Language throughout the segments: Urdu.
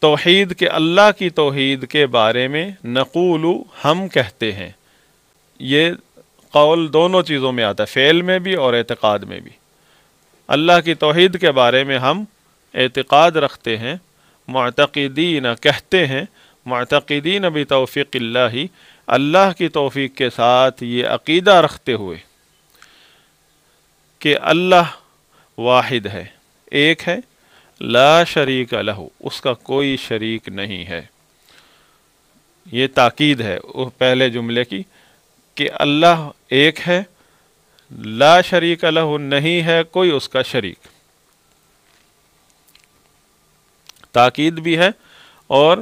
توحید کے اللہ کی توحید کے بارے میں نقول ہم کہتے ہیں، یہ قول دونوں چیزوں میں آتا ہے، فعل میں بھی اور اعتقاد میں بھی۔ اللہ کی توحید کے بارے میں ہم اعتقاد رکھتے ہیں، معتقدین کہتے ہیں، معتقدین بتوفیق اللہ، اللہ کی توفیق کے ساتھ یہ عقیدہ رکھتے ہوئے کہ اللہ واحد ہے، ایک ہے، لا شریک لہ، اس کا کوئی شریک نہیں ہے۔ یہ تاکید ہے پہلے جملے کی کہ اللہ ایک ہے، لا شریک لہ، نہیں ہے کوئی اس کا شریک، تاکید بھی ہے اور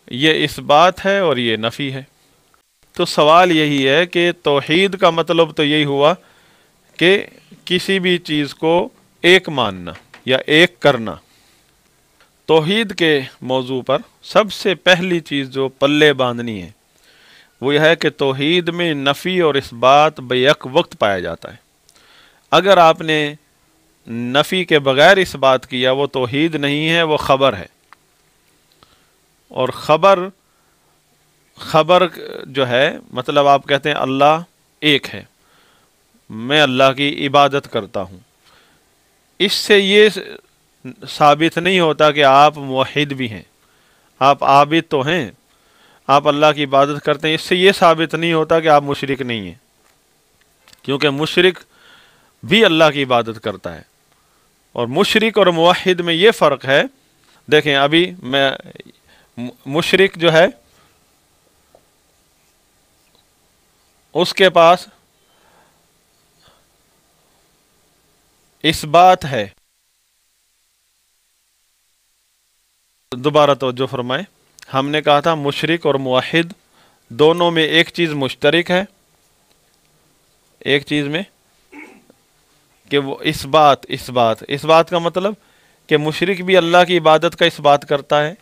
یہ اس بات ہے اور یہ نفی ہے۔ تو سوال یہی ہے کہ توحید کا مطلب تو یہی ہوا کہ کسی بھی چیز کو ایک ماننا یا ایک کرنا۔ توحید کے موضوع پر سب سے پہلی چیز جو پلے باندھنی ہے وہ یہ ہے کہ توحید میں نفی اور اس بات بیک وقت پایا جاتا ہے۔ اگر آپ نے نفی کے بغیر اس بات کیا وہ توحید نہیں ہے، وہ خبر ہے، اور خبر جو ہے مطلب آپ کہتے ہیں اللہ ایک ہے، میں اللہ کی عبادت کرتا ہوں، اس سے یہ ثابت نہیں ہوتا کہ آپ موحد بھی ہیں، آپ عابد تو ہیں، آپ اللہ کی عبادت کرتے ہیں، اس سے یہ ثابت نہیں ہوتا کہ آپ مشرک نہیں ہیں، کیونکہ مشرک بھی اللہ کی عبادت کرتا ہے۔ اور مشرک اور موحد میں یہ فرق ہے، دیکھیں ابھی میں مشرک جو ہے اس کے پاس اس بات ہے، دوبارہ توجہ فرمائیں، ہم نے کہا تھا مشرک اور موحد دونوں میں ایک چیز مشترک ہے، ایک چیز میں کہ وہ اس بات کا مطلب کہ مشرک بھی اللہ کی عبادت کا اس بات کرتا ہے۔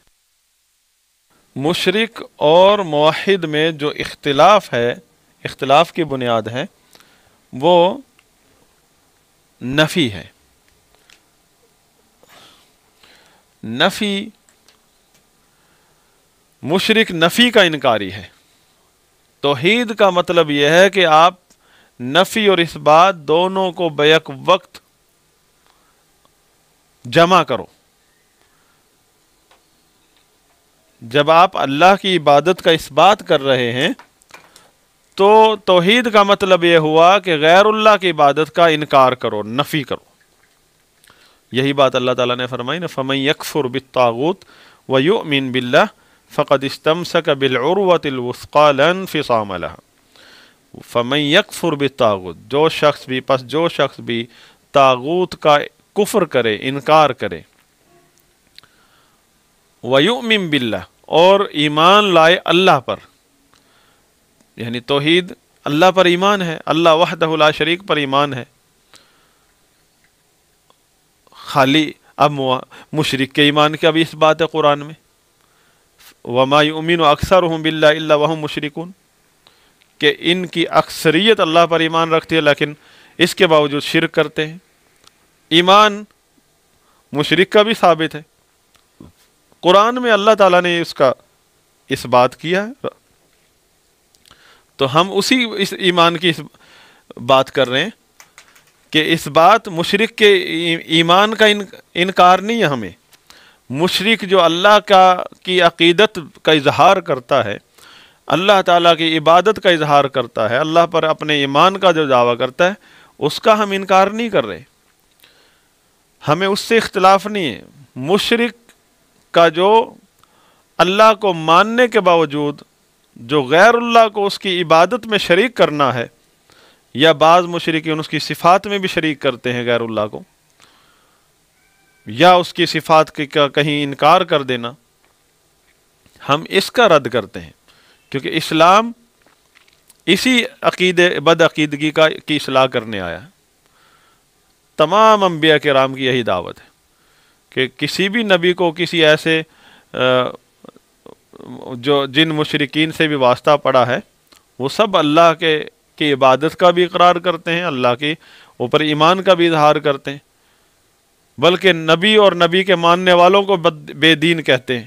مشرک اور موحد میں جو اختلاف ہے، اختلاف کی بنیاد ہے، وہ نفی ہے۔ نفی، مشرک نفی کا انکاری ہے، توحید کا مطلب یہ ہے کہ آپ نفی اور اس بات دونوں کو بیک وقت جمع کرو۔ جب آپ اللہ کی عبادت کا اس بات کر رہے ہیں تو توحید کا مطلب یہ ہوا کہ غیر اللہ کی عبادت کا انکار کرو، نفی کرو۔ یہی بات اللہ تعالیٰ نے فرمائی نا، فَمَن يَكْفُرْ بِالطَّاغُوتِ وَيُؤْمِنْ بِاللَّهِ فَقَدِ اسْتَمْسَكَ بِالْعُرْوَةِ الْوُثْقَىٰ لَا انفِصَامَ لَهَا۔ فَمَن يَكْفُرْ بِالطَّاغُوتِ، جو شخص بھی طاغوت کا کفر کرے، انکار کرے، وَيُؤْمِن بِاللَّهِ، اور ایمان لائے اللہ پر، یعنی توحید اللہ پر ایمان ہے، اللہ وحدہ لا شریک پر ایمان ہے۔ خالی اب مشرک کے ایمان کی اب اس بات ہے قرآن میں، وَمَا يُؤْمِنُ أَكْثَرُهُم بِاللَّهِ إِلَّا وَهُم مُشْرِكُونَ، کہ ان کی اکثریت اللہ پر ایمان رکھتی ہے لیکن اس کے باوجود شرک کرتے ہیں۔ ایمان مشرک کا بھی ثابت ہے، قرآن میں اللہ تعالیٰ نے اس بات کیا ہے، تو ہم اس ایمان کی بات کر رہے ہیں کہ اس بات مشرک کے ایمان کا انکار نہیں ہے ہمیں۔ مشرک جو اللہ کی عقیدت کا اظہار کرتا ہے، اللہ تعالیٰ کی عبادت کا اظہار کرتا ہے، اللہ پر اپنے ایمان کا جو دعویٰ کرتا ہے، اس کا ہم انکار نہیں کر رہے، ہمیں اس سے اختلاف نہیں ہے۔ مشرک کا جو اللہ کو ماننے کے باوجود جو غیر اللہ کو اس کی عبادت میں شریک کرنا ہے، یا بعض مشرکین اس کی صفات میں بھی شریک کرتے ہیں غیر اللہ کو، یا اس کی صفات کا کہیں انکار کر دینا، ہم اس کا رد کرتے ہیں، کیونکہ اسلام اسی بد عقیدگی کی اصلاح کرنے آیا ہے۔ تمام انبیاء کرام کی یہی دعوت ہے کہ کسی بھی نبی کو کسی ایسے جن مشرکین سے بھی واسطہ پڑا ہے، وہ سب اللہ کی عبادت کا بھی اقرار کرتے ہیں، اللہ کے اوپر ایمان کا بھی اظہار کرتے ہیں، بلکہ نبی اور نبی کے ماننے والوں کو بے دین کہتے ہیں،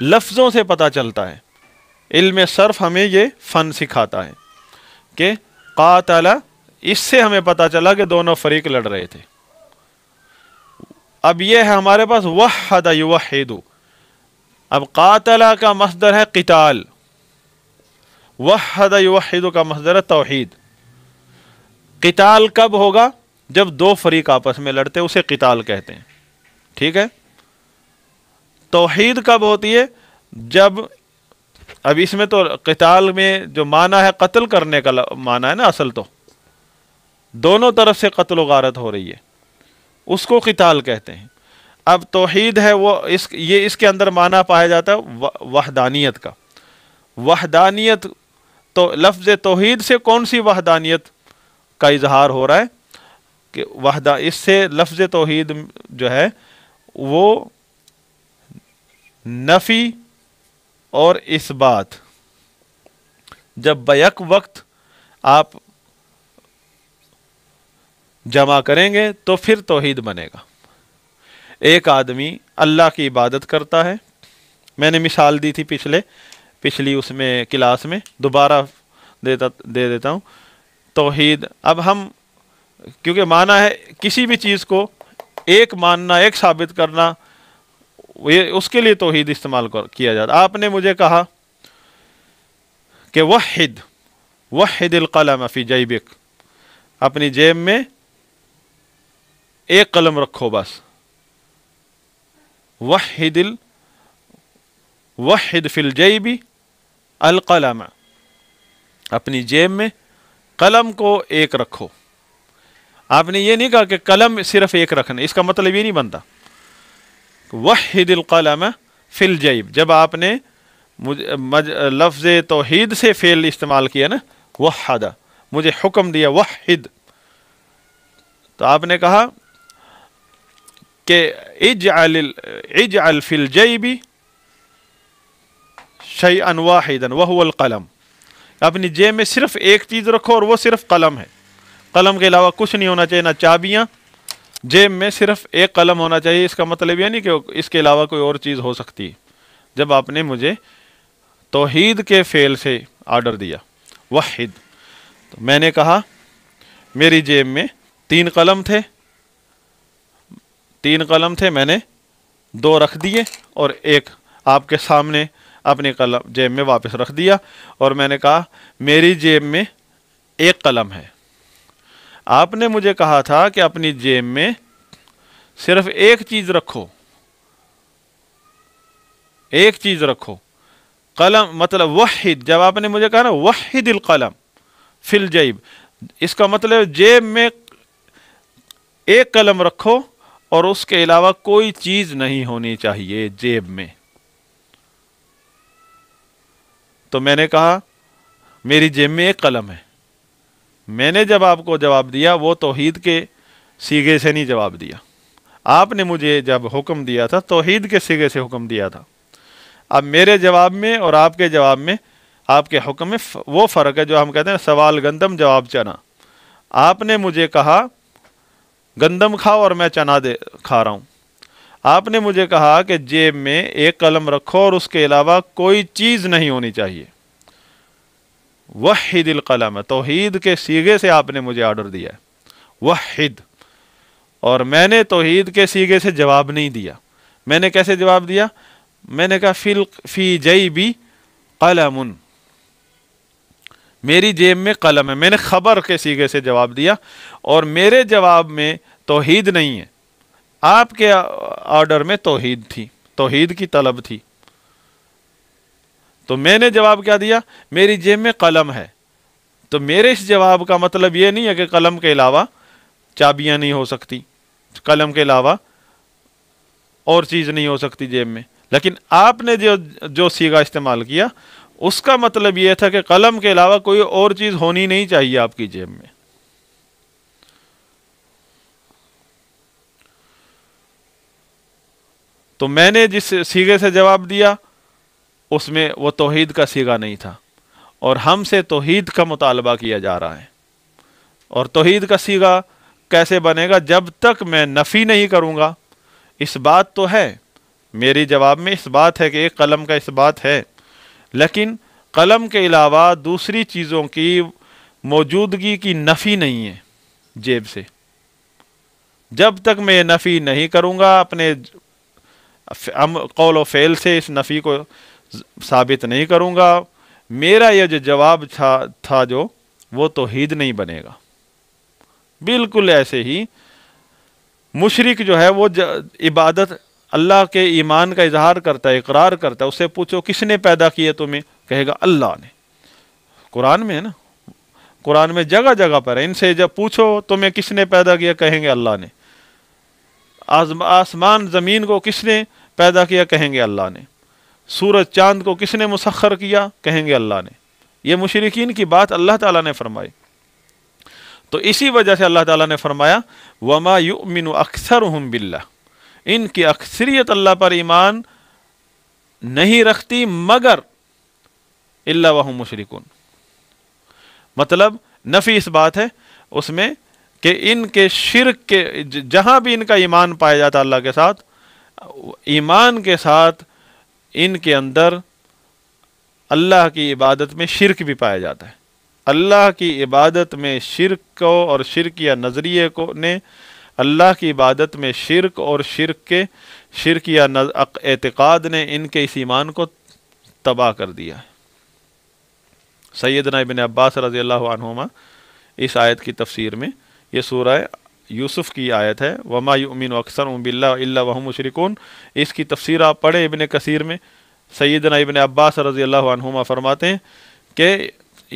لفظوں سے پتہ چلتا ہے۔ علم صرف ہمیں یہ فن سکھاتا ہے کہ قاتل، اس سے ہمیں پتہ چلا کہ دونوں فریق لڑ رہے تھے۔ اب یہ ہے ہمارے پاس وحد یوحد، اب قاتل کا مصدر ہے قتال، وحد یوحد کا مصدر ہے توحید۔ قتال کب ہوگا؟ جب دو فریق آپس میں لڑتے اسے قتال کہتے ہیں، ٹھیک ہے۔ توحید کب ہوتی ہے؟ جب، اب اس میں تو قتال میں جو معنی ہے قتل کرنے کا معنی ہے نا، اصل تو دونوں طرف سے قتل و غارت ہو رہی ہے، اس کو قتال کہتے ہیں۔ اب توحید ہے وہ یہ اس کے اندر معنی پایا جاتا ہے وحدانیت کا۔ وحدانیت تو لفظ توحید سے کون سی وحدانیت کا اظہار ہو رہا ہے کہ اس سے لفظ توحید جو ہے وہ نفی اور اثبات، جب بیک وقت آپ جمع کریں گے تو پھر توحید بنے گا۔ ایک آدمی اللہ کی عبادت کرتا ہے، میں نے مثال دی تھی پچھلی اس میں کلاس میں، دوبارہ دے دیتا ہوں۔ توحید، اب ہم کیونکہ معنی ہے کسی بھی چیز کو ایک ماننا، ایک ثابت کرنا، اس کے لیے توحید استعمال کیا جاتا۔ آپ نے مجھے کہا کہ وحد القلم فی جیبک، اپنی جیب میں ایک قلم رکھو بس، وحد فی الجیب القلم، اپنی جیب میں قلم کو ایک رکھو۔ آپ نے یہ نہیں کہا کہ قلم صرف ایک رکھنا، اس کا مطلب یہ نہیں بنتا۔ وحد القلم فی الجیب، جب آپ نے لفظ توحید سے فعل استعمال کیا نا، وحد، مجھے حکم دیا وحد، تو آپ نے کہا کہ اجعل فی الجیب شیئا واحدا وہو القلم، اپنی جیب میں صرف ایک چیز رکھو اور وہ صرف قلم ہے، قلم کے علاوہ کچھ نہیں ہونا چاہیے، نہ چابیاں، جیب میں صرف ایک قلم ہونا چاہیے۔ اس کا مطلب یہ نہیں کہ اس کے علاوہ کوئی اور چیز ہو سکتی ہے۔ جب آپ نے مجھے توحید کے فعل سے آرڈر دیا وحد، تو میں نے کہا میری جیب میں تین قلم تھے، میں نے دو رکھ دیے اور ایک آپ کے سامنے اپنی قلم جیب میں واپس رکھ دیا، اور میں نے کہا میری جیب میں ایک قلم ہے۔ آپ نے مجھے کہا تھا کہ اپنی جیب میں صرف ایک چیز رکھو، ایک چیز رکھو، قلم، مطلب وحد، جب آپ نے مجھے کہا نا وحد القلم فی الجیب، اس کا مطلب جیب میں ایک قلم رکھو اور اس کے علاوہ کوئی چیز نہیں ہونی چاہیے جیب میں۔ تو میں نے کہا میری جیب میں ایک قلم ہے۔ میں نے جب آپ کو جواب دیا وہ توحید کے سیغے سے نہیں جواب دیا، آپ نے مجھے جب حکم دیا تھا توحید کے سیغے سے حکم دیا تھا۔ اب میرے جواب میں اور آپ کے جواب میں، آپ کے حکم میں وہ فرق ہے جو ہم کہتے ہیں سوال گندم جواب چنا۔ آپ نے مجھے کہا گندم کھاؤ اور میں چنا کھا رہا ہوں۔ آپ نے مجھے کہا کہ جیب میں ایک قلم رکھو اور اس کے علاوہ کوئی چیز نہیں ہونی چاہیے، وحد القلم، توحید کے سیغے سے آپ نے مجھے آرڈر دیا ہے وحد، اور میں نے توحید کے سیغے سے جواب نہیں دیا۔ میں نے کیسے جواب دیا؟ میں نے کہا فی جیبی قلم، میری جیب میں قلم ہے، میں نے خبر کے سیغے سے جواب دیا، اور میرے جواب میں توحید نہیں ہے، آپ کے آرڈر میں توحید تھی، توحید کی طلب تھی۔ تو میں نے جواب کیا دیا؟ میری جیب میں قلم ہے۔ تو میرے اس جواب کا مطلب یہ نہیں ہے کہ قلم کے علاوہ چابیاں نہیں ہو سکتی، قلم کے علاوہ اور چیز نہیں ہو سکتی جیب میں، لیکن آپ نے جو صیغہ استعمال کیا اس کا مطلب یہ تھا کہ قلم کے علاوہ کوئی اور چیز ہونی نہیں چاہیے آپ کی جیب میں۔ تو میں نے جس صیغے سے جواب دیا اس میں وہ توحید کا صیغہ نہیں تھا، اور ہم سے توحید کا مطالبہ کیا جا رہا ہے۔ اور توحید کا صیغہ کیسے بنے گا؟ جب تک میں نفی نہیں کروں گا، اس بات تو ہے میری جواب میں اس بات ہے کہ ایک قلم کا اس بات ہے، لیکن قلم کے علاوہ دوسری چیزوں کی موجودگی کی نفی نہیں ہے جیب سے۔ جب تک میں یہ نفی نہیں کروں گا، اپنے قول و فعل سے اس نفی کو ثابت نہیں کروں گا، میرا یہ جو جواب تھا جو وہ توحید نہیں بنے گا۔ بالکل ایسے ہی مشرک جو ہے وہ عبادت اللہ کے ایمان کا اظہار کرتا ہے، اقرار کرتا ہے، اس سے پوچھو کس نے پیدا کیے تمہیں، کہے گا اللہ نے۔ قرآن میں ہے نا، قرآن میں جگہ جگہ پر ہے، ان سے جب پوچھو تمہیں کس نے پیدا کیا، کہیں گے اللہ نے۔ آسمان زمین کو کس نے پیدا کیا، کہیں گے اللہ نے۔ سورج چاند کو کس نے مسخر کیا، کہیں گے اللہ نے۔ یہ مشرکین کی بات اللہ تعالیٰ نے فرمائی، تو اسی وجہ سے اللہ تعالیٰ نے فرمایا وَمَا يُؤْمِنُ أَكْثَرُهُمْ بِاللَّهِ، ان کی اکثریت اللہ پر ایمان نہیں رکھتی مگر إِلَّا وَهُمْ مُشْرِكُونَ، مطلب نفی اس بات ہے اس میں کہ ان کے شرک کے جہاں بھی ان کا ایمان پایا جاتا اللہ کے ساتھ، ایمان کے ساتھ ان کے اندر اللہ کی عبادت میں شرک بھی پایا جاتا ہے۔ اللہ کی عبادت میں شرک کو اور شرک یا نظریے کو نے اللہ کی عبادت میں شرک اور شرک یا اعتقاد نے ان کے اس ایمان کو تباہ کر دیا ہے۔ سیدنا ابن عباس رضی اللہ عنہما اس آیت کی تفسیر میں، یہ سورہ یوسف کی آیت ہے وَمَا يُؤْمِنُ أَكْثَرُهُمْ بِاللَّهِ إِلَّا وَهُمْ مُشْرِكُونَ، اس کی تفسیر آپ پڑھیں ابن کثیر میں۔ سیدنا ابن عباس رضی اللہ عنہما فرماتے ہیں کہ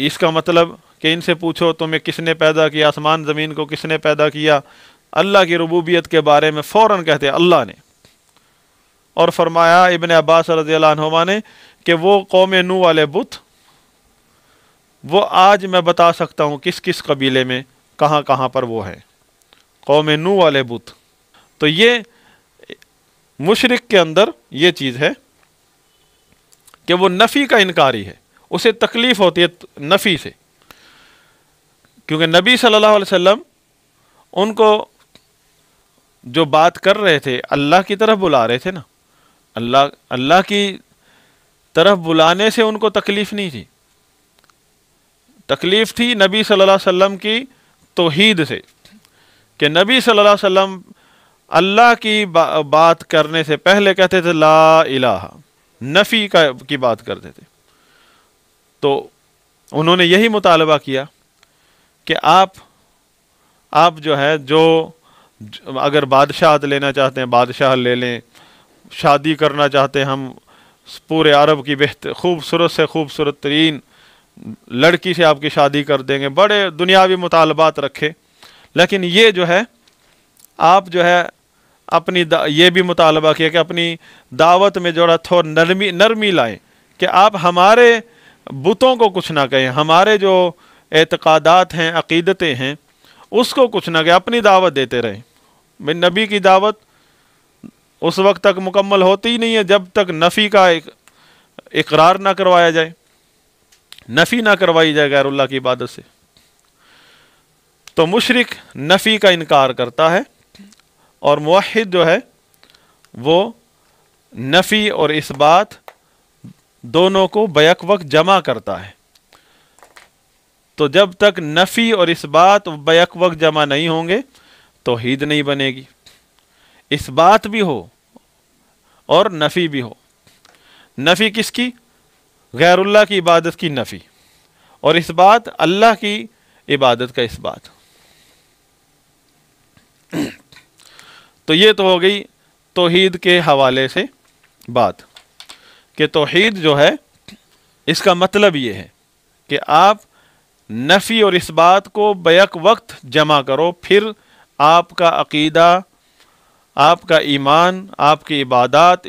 اس کا مطلب کہ ان سے پوچھو تمہیں کس نے پیدا کیا، آسمان زمین کو کس نے پیدا کیا، اللہ کی ربوبیت کے بارے میں فوراً کہتے ہیں اللہ نے۔ اور فرمایا ابن عباس رضی اللہ عنہما نے کہ وہ قوم نو والے بت، وہ آج میں بتا سکتا ہوں کس کس قبیلے میں کہاں کہاں پر وہ ہے، قوم نو والے بت۔ تو یہ مشرک کے اندر یہ چیز ہے کہ وہ نفی کا انکاری ہے، اسے تکلیف ہوتی ہے نفی سے، کیونکہ نبی صلی اللہ علیہ وسلم ان کو جو بات کر رہے تھے اللہ کی طرف بلا رہے تھے نا، اللہ کی طرف بلانے سے ان کو تکلیف نہیں تھی، تکلیف تھی نبی صلی اللہ علیہ وسلم کی توحید سے، کہ نبی صلی اللہ علیہ وسلم اللہ کی بات کرنے سے پہلے کہتے تھے لا الہ، نفی کی بات کرتے تھے۔ تو انہوں نے یہی مطالبہ کیا کہ آپ جو ہے جو اگر بادشاہت لینا چاہتے ہیں بادشاہ لے لیں، شادی کرنا چاہتے ہیں ہم پورے عرب کی خوبصورت سے خوبصورت ترین لڑکی سے آپ کی شادی کر دیں گے، بڑے دنیاوی مطالبات رکھے، لیکن یہ جو ہے آپ جو ہے اپنی یہ بھی مطالبہ کیا کہ اپنی دعوت میں جو تھوڑا نرمی لائیں، کہ آپ ہمارے بتوں کو کچھ نہ کہیں، ہمارے جو اعتقادات ہیں عقیدتیں ہیں اس کو کچھ نہ کہیں، اپنی دعوت دیتے رہیں۔ نبی کی دعوت اس وقت تک مکمل ہوتی ہی نہیں ہے جب تک نفی کا اقرار نہ کروایا جائے، نفی نہ کروائی جائے غیر اللہ کی عبادت سے۔ تو مشرک نفی کا انکار کرتا ہے اور موحد جو ہے وہ نفی اور اثبات دونوں کو بیک وقت جمع کرتا ہے۔ تو جب تک نفی اور اثبات بیک وقت جمع نہیں ہوں گے توحید نہیں بنے گی، اثبات بھی ہو اور نفی بھی ہو۔ نفی کس کی؟ غیر اللہ کی عبادت کی نفی، اور اثبات اللہ کی عبادت کا اثبات۔ تو یہ تو ہو گئی توحید کے حوالے سے بات، کہ توحید جو ہے اس کا مطلب یہ ہے کہ آپ نفی اور اثبات کو بیک وقت جمع کرو، پھر آپ کا عقیدہ، آپ کا ایمان، آپ کی عبادات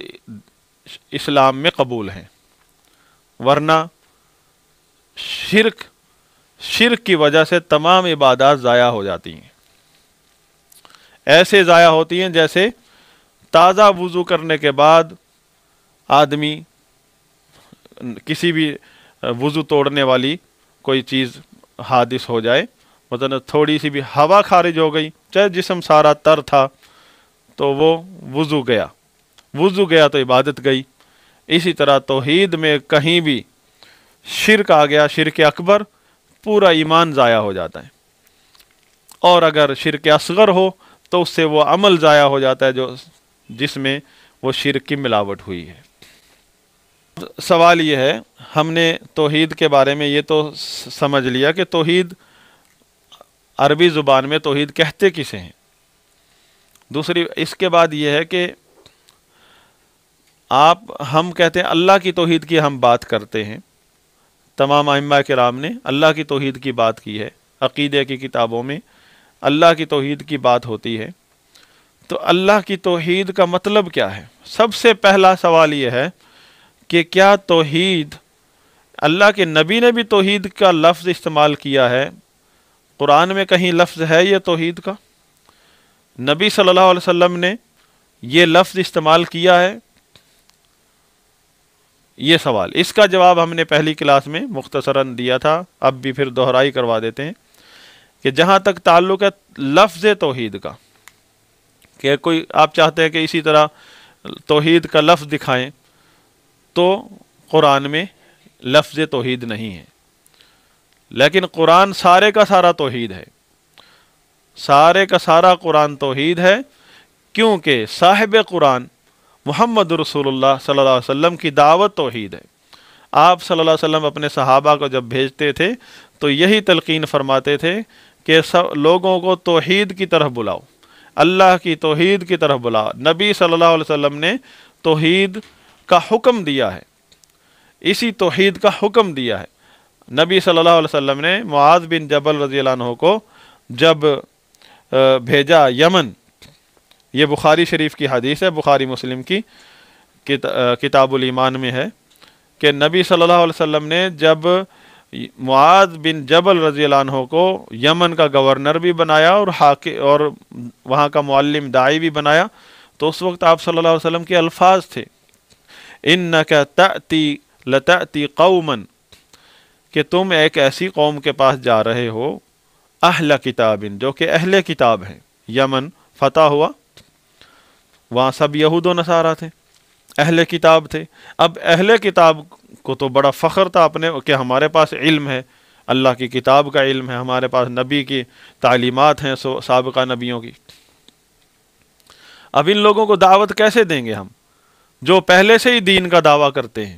اسلام میں قبول ہیں، ورنہ شرک کی وجہ سے تمام عبادات ضائع ہو جاتی ہیں۔ ایسے ضائع ہوتی ہیں جیسے تازہ وضو کرنے کے بعد آدمی کسی بھی وضو توڑنے والی کوئی چیز حادث ہو جائے، مطلب تھوڑی سی بھی ہوا خارج ہو گئی، چاہے جسم سارا تر تھا تو وہ وضو گیا، وضو گیا تو عبادت گئی۔ اسی طرح توحید میں کہیں بھی شرک آ گیا، شرک اکبر، پورا ایمان ضائع ہو جاتا ہے، اور اگر شرک اصغر ہو تو اس سے وہ عمل ضائع ہو جاتا ہے جس میں وہ شرک کی ملاوٹ ہوئی ہے۔ سوال یہ ہے، ہم نے توحید کے بارے میں یہ تو سمجھ لیا کہ توحید عربی زبان میں توحید کہتے کسے ہیں۔ دوسری اس کے بعد یہ ہے کہ ہم کہتے ہیں اللہ کی توحید کی ہم بات کرتے ہیں، تمام ائمہ کرام نے اللہ کی توحید کی بات کی ہے، عقیدے کی کتابوں میں اللہ کی توحید کی بات ہوتی ہے۔ تو اللہ کی توحید کا مطلب کیا ہے؟ سب سے پہلا سوال یہ ہے کہ کیا توحید، اللہ کے نبی نے بھی توحید کا لفظ استعمال کیا ہے؟ قرآن میں کہیں لفظ ہے یہ توحید کا؟ نبی صلی اللہ علیہ وسلم نے یہ لفظ استعمال کیا ہے؟ یہ سوال، اس کا جواب ہم نے پہلی کلاس میں مختصراً دیا تھا، اب بھی پھر دہرائی کروا دیتے ہیں کہ جہاں تک تعلق ہے لفظ توحید کا، کہ کوئی آپ چاہتے ہیں کہ اسی طرح توحید کا لفظ دکھائیں، تو قرآن میں لفظ توحید نہیں ہے، لیکن قرآن سارے کا سارا توحید ہے، سارے کا سارا قرآن توحید ہے، کیونکہ صاحب قرآن محمد رسول اللہ صلی اللہ علیہ وسلم کی دعوت توحید ہے۔ آپ صلی اللہ علیہ وسلم اپنے صحابہ کو جب بھیجتے تھے تو یہی تلقین فرماتے تھے کہ لوگوں کو توحید کی طرف بلاؤ، اللہ کی توحید کی طرف بلاؤ۔ نبی صلی اللہ علیہ وسلم نے توحید کا حکم دیا ہے، اسی توحید کا حکم دیا ہے۔ نبی صلی اللہ علیہ وسلم نے معاذ بن جبل رضی اللہ عنہ کو جب بھیجا یمن، یہ بخاری شریف کی حدیث ہے، بخاری مسلم کی کتاب الایمان میں ہے کہ نبی صلی اللہ علیہ وسلم نے جب معاذ بن جبل رضی اللہ عنہ کو یمن کا گورنر بھی بنایا اور وہاں کا معلم داعی بھی بنایا، تو اس وقت آپ صلی اللہ علیہ وسلم کے الفاظ تھے اِنَّكَ تَأْتِي لَتَأْتِي قَوْمًا، کہ تم ایک ایسی قوم کے پاس جا رہے ہو، اہل کتاب، جو کہ اہل کتاب ہیں۔ یمن فتح ہوا، وہاں سب یہود و نصارہ تھے، اہل کتاب تھے۔ اب اہل کتاب کو تو بڑا فخر تھا اپنے کہ ہمارے پاس علم ہے، اللہ کی کتاب کا علم ہے، ہمارے پاس نبی کی تعلیمات ہیں سابقہ نبیوں کی۔ اب ان لوگوں کو دعوت کیسے دیں گے ہم جو پہلے سے ہی دین کا دعویٰ کرتے ہیں؟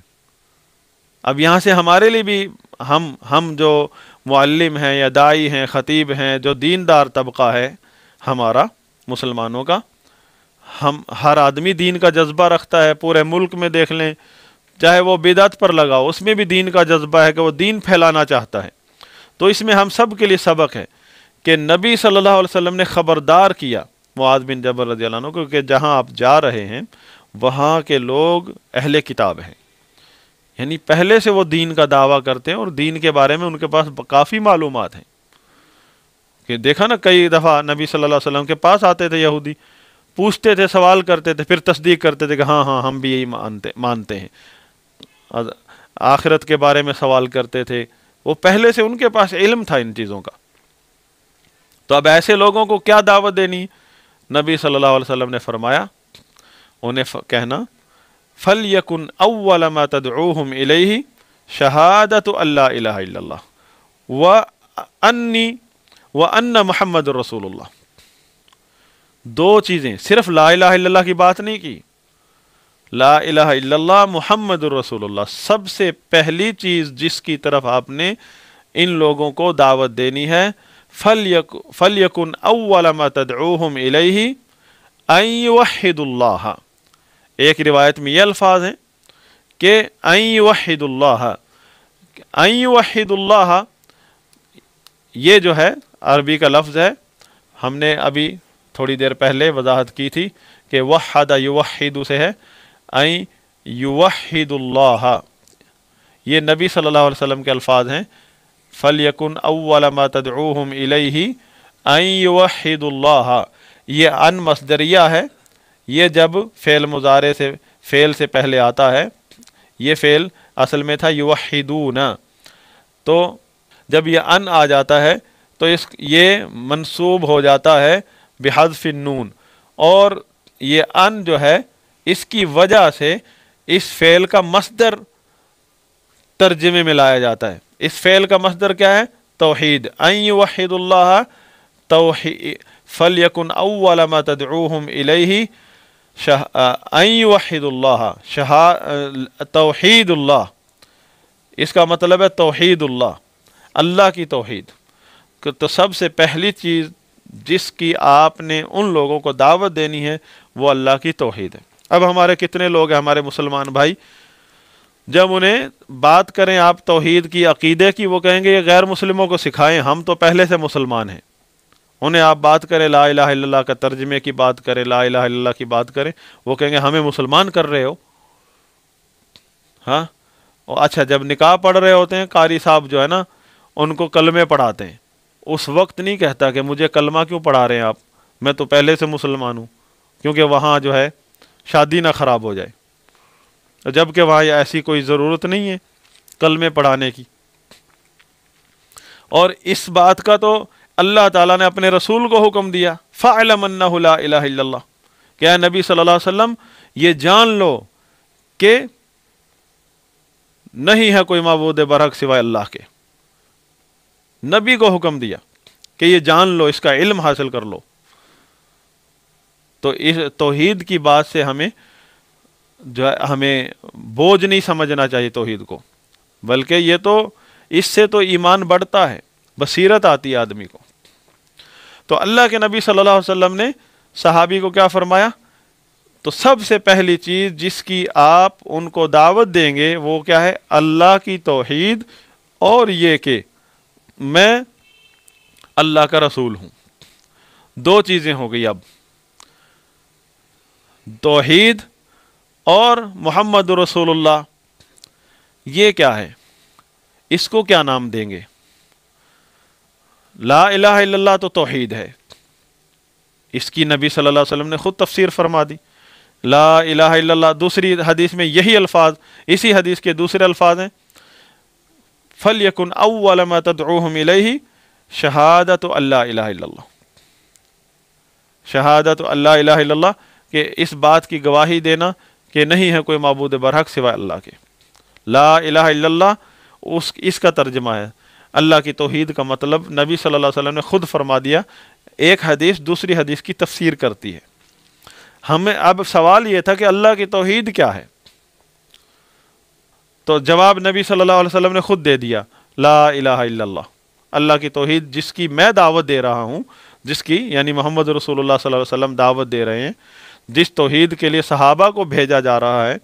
اب یہاں سے ہمارے لیے بھی ہم جو معلم ہیں یا داعی ہیں، خطیب ہیں، جو دیندار طبقہ ہے ہمارا مسلمانوں کا، ہم ہر آدمی دین کا جذبہ رکھتا ہے، پورے ملک میں دیکھ لیں، چاہے وہ بدعت پر لگا ہو، اس میں بھی دین کا جذبہ ہے کہ وہ دین پھیلانا چاہتا ہے۔ تو اس میں ہم سب کے لیے سبق ہے کہ نبی صلی اللہ علیہ وسلم نے خبردار کیا معاذ بن جبل رضی اللہ عنہ کو کہ جہاں آپ جا رہے ہیں وہاں کے لوگ اہل کتاب ہیں، یعنی پہلے سے وہ دین کا دعویٰ کرتے ہیں اور دین کے بارے میں ان کے پاس کافی معلومات ہیں۔ کہ دیکھا نا، کئی دفعہ نبی صلی اللہ علیہ وسلم کے پاس آتے تھے یہودی، پوچھتے تھے، سوال کرتے تھے، پھر تصدیق کرتے تھے کہ ہاں ہاں ہم بھی یہی مانتے ہیں، آخرت کے بارے میں سوال کرتے تھے، وہ پہلے سے ان کے پاس علم تھا ان چیزوں کا۔ تو اب ایسے لوگوں کو کیا دعوت دینی؟ نبی صلی اللہ علیہ وسلم نے فرمایا انہیں کہنا فَلْيَكُنْ أَوَّلَ مَا تَدْعُوهُمْ إِلَيْهِ شَهَادَةُ أَن لَا إِلَهَ إِلَّا اللَّهُ وَأَنَّ مُحَمَّدٌ رَسُولُ اللَّهِ۔ دو چیزیں، صرف لا الہ الا اللہ کی بات نہیں کی، لا الہ الا اللہ محمد الرسول اللہ، سب سے پہلی چیز جس کی طرف آپ نے ان لوگوں کو دعوت دینی ہے، فَلْيَكُنْ أَوَّلَ مَا تَدْعُوهُمْ إِلَيْهِ أَن يُوَحِّدُوا اللَّهَ۔ ایک روایت میں یہ الفاظ ہیں کہ أَن يُوَحِّدُوا اللَّهَ، أَن يُوَحِّدُوا اللَّهَ یہ جو ہے عربی کا لفظ ہے، ہم نے ابھی تھوڑی دیر پہلے وضاحت کی تھی کہ وحد یوحد سے ہے، أن يُوَحِّدُوا اللَّهَ، یہ نبی صلی اللہ علیہ وسلم کے الفاظ ہیں، فَلْيَكُنْ أَوَّلَ مَا تَدْعُوهُمْ إِلَيْهِ أَن يُوَحِّدُوا اللَّهَ۔ یہ ان مصدریہ ہے، یہ جب فعل مضارع سے فعل سے پہلے آتا ہے، یہ فعل اصل میں تھا یوحدون، تو جب یہ ان آ جاتا ہے تو یہ منصوب ہو جاتا ہے بحذف النون، اور یہ ان جو ہے اس کی وجہ سے اس فعل کا مصدر ترجمے میں لایا جاتا ہے۔ اس فعل کا مصدر کیا ہے؟ توحید، ان یوحد اللہ توحید فلیکن اول ما تدعوہم الیہ ان یوحد اللہ توحید اللہ، اس کا مطلب ہے توحید اللہ، اللہ کی توحید۔ تو سب سے پہلی چیز جس کی آپ نے ان لوگوں کو دعوت دینی ہے وہ اللہ کی توحید ہے۔ اب ہمارے کتنے لوگ ہیں ہمارے مسلمان بھائی، جب انہیں بات کریں آپ توحید کی، عقیدے کی، وہ کہیں گے یہ غیر مسلموں کو سکھائیں، ہم تو پہلے سے مسلمان ہیں۔ انہیں آپ بات کریں لا الہ الا اللہ کا ترجمے کی بات کریں، لا الہ الا اللہ کی بات کریں، وہ کہیں گے ہمیں مسلمان کر رہے ہو۔ ہاں، اچھا جب نکاح پڑھ رہے ہوتے ہیں قاری صاحب جو ہے نا، ان کو کلمے پڑھاتے ہیں، اس وقت نہیں کہتا کہ مجھے کلمہ کیوں پڑھا رہے ہیں آپ، میں تو پہلے سے مسلمان ہوں، کیونکہ وہاں جو ہے شادی نہ خراب ہو جائے، جبکہ وہاں ایسی کوئی ضرورت نہیں ہے کلمے پڑھانے کی۔ اور اس بات کا تو اللہ تعالیٰ نے اپنے رسول کو حکم دیا، فَاعْلَمْ أَنَّهُ لَا إِلَهَ إِلَّا اللَّهُ، کہ اے نبی صلی اللہ علیہ وسلم یہ جان لو کہ نہیں ہے کوئی معبود برحق سوائے اللہ کے۔ نبی کو حکم دیا کہ یہ جان لو، اس کا علم حاصل کر لو۔ تو اس توحید کی بات سے ہمیں جو ہے ہمیں بوجھ نہیں سمجھنا چاہیے توحید کو، بلکہ یہ تو اس سے تو ایمان بڑھتا ہے، بصیرت آتی ہے آدمی کو۔ تو اللہ کے نبی صلی اللہ علیہ وسلم نے صحابی کو کیا فرمایا؟ تو سب سے پہلی چیز جس کی آپ ان کو دعوت دیں گے وہ کیا ہے؟ اللہ کی توحید، اور یہ کہ میں اللہ کا رسول ہوں۔ دو چیزیں ہو گئی اب، توحید اور محمد رسول اللہ۔ یہ کیا ہے؟ اس کو کیا نام دیں گے؟ لا الہ الا اللہ تو توحید ہے، اس کی نبی صلی اللہ علیہ وسلم نے خود تفسیر فرما دی، لا الہ الا اللہ۔ دوسری حدیث میں یہی الفاظ، اسی حدیث کے دوسرے الفاظ ہیں فَلْيَكُنْ أَوَّلَ مَا تَدْعُوهُمْ إِلَيْهِ شَهَادَةُ أَلَّا إِلَهَ إِلَّا اللَّهُ، شہادت اللہ الہ الا اللہ، کہ اس بات کی گواہی دینا کہ نہیں ہے کوئی معبود برحق سوائے اللہ کے۔ لا الہ الا اللہ اس کا ترجمہ ہے اللہ کی توحید کا مطلب نبی صلی اللہ علیہ وسلم نے خود فرما دیا۔ ایک حدیث دوسری حدیث کی تفسیر کرتی ہے۔ ہمیں اب سوال یہ تھا کہ اللہ کی توحید کیا ہے، تو جواب نبی صلی اللہ علیہ وسلم نے خود دے دیا، لا الہ الا اللہ، اللہ کی توحید جس کی میں دعوت دے رہا ہوں، جس کی یعنی محمد رسول اللہ صلی اللہ علیہ وسلم دعوت دے رہے ہیں، جس توحید کے لیے صحابہ کو بھیجا جا رہا ہے،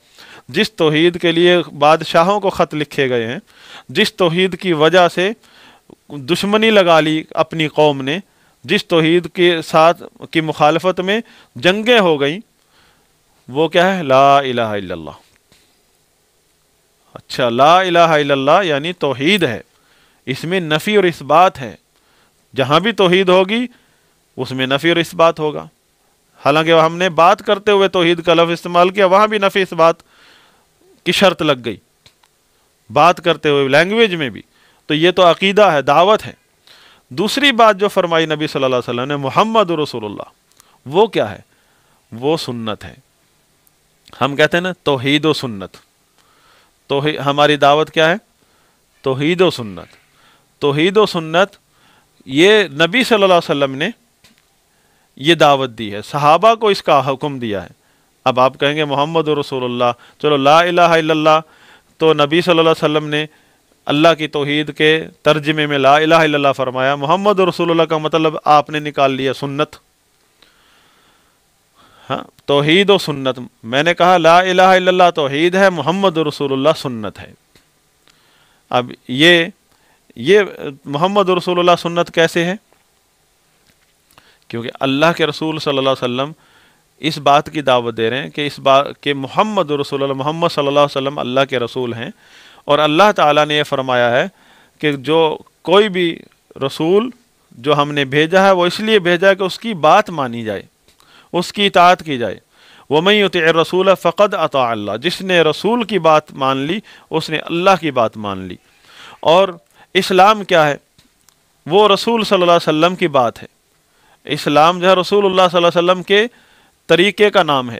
جس توحید کے لیے بادشاہوں کو خط لکھے گئے ہیں، جس توحید کی وجہ سے دشمنی لگا لی اپنی قوم نے، جس توحید کے ساتھ کی مخالفت میں جنگیں ہو گئیں، وہ کیا ہے؟ لا الہ الا اللہ۔ اچھا، لا الہ الا اللہ یعنی توحید ہے، اس میں نفی اور اثبات ہے۔ جہاں بھی توحید ہوگی اس میں نفی اور اثبات ہوگا، حالانکہ ہم نے بات کرتے ہوئے توحید کا لفظ استعمال کیا، وہاں بھی نفی اثبات کی شرط لگ گئی بات کرتے ہوئے، لینگویج میں بھی۔ تو یہ تو عقیدہ ہے، دعوت ہے۔ دوسری بات جو فرمائی نبی صلی اللہ علیہ وسلم نے، محمد رسول اللہ، وہ کیا ہے؟ وہ سنت ہے۔ ہم کہتے ہیں نا توحید و سنت، تو ہماری دعوت کیا ہے؟ توحید و سنت۔ توحید و سنت یہ نبی صلی اللہ علیہ وسلم نے یہ دعوت دی ہے، صحابہ کو اس کا حکم دیا ہے۔ اب آپ کہیں گے محمد رسول اللہ، چلو لا الہ الا اللہ تو نبی صلی اللہ علیہ وسلم نے اللہ کی توحید کے ترجمے میں لا الہ الا اللہ فرمایا، محمد رسول اللہ کا مطلب آپ نے نکال لیا سنت۔ ہاں، توحید و سنت، میں نے کہا لا الہ الا اللہ توحید ہے، محمد رسول اللہ سنت ہے۔ اب یہ محمد رسول اللہ سنت کیسے ہے؟ کیونکہ اللہ کے رسول صلی اللہ علیہ وسلم اس بات کی دعوت دے رہے ہیں کہ اس بات کہ محمد رسول اللہ، محمد صلی اللہ علیہ وسلم اللہ کے رسول ہیں، اور اللہ تعالیٰ نے یہ فرمایا ہے کہ جو کوئی بھی رسول جو ہم نے بھیجا ہے وہ اس لیے بھیجا ہے کہ اس کی بات مانی جائے، اس کی اطاعت کی جائے۔ وَمَن يُطِعِ الرَّسُولَ فَقَدْ أَطَاعَ اللَّهَ، جس نے رسول کی بات مان لی اس نے اللہ کی بات مان لی۔ اور اسلام کیا ہے؟ وہ رسول صلی اللہ علیہ وسلم کی بات ہے۔ اسلام جو ہے رسول اللہ صلی اللہ علیہ وسلم کے طریقے کا نام ہے،